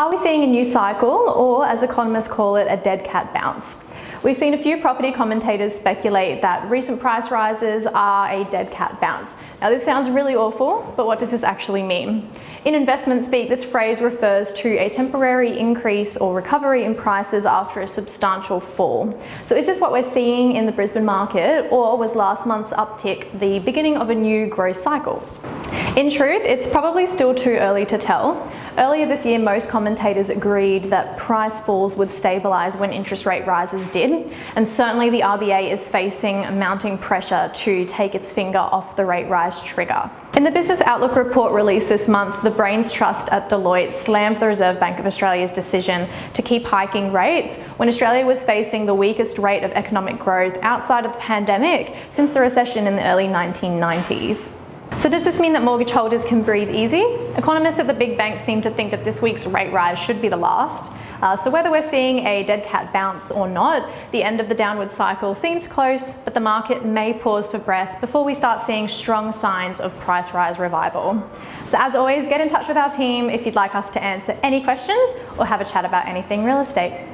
Are we seeing a new cycle, or as economists call it, a dead cat bounce? We've seen a few property commentators speculate that recent price rises are a dead cat bounce. Now this sounds really awful, but what does this actually mean? In investment speak, this phrase refers to a temporary increase or recovery in prices after a substantial fall. So is this what we're seeing in the Brisbane market, or was last month's uptick the beginning of a new growth cycle? In truth, it's probably still too early to tell. Earlier this year, most commentators agreed that price falls would stabilise when interest rate rises did, and certainly the RBA is facing mounting pressure to take its finger off the rate rise trigger. In the Business Outlook report released this month, the Brains Trust at Deloitte slammed the Reserve Bank of Australia's decision to keep hiking rates when Australia was facing the weakest rate of economic growth outside of the pandemic since the recession in the early 1990s. So does this mean that mortgage holders can breathe easy? Economists at the big banks seem to think that this week's rate rise should be the last. So whether we're seeing a dead cat bounce or not, the end of the downward cycle seems close, but the market may pause for breath before we start seeing strong signs of price rise revival. So as always, get in touch with our team if you'd like us to answer any questions or have a chat about anything real estate.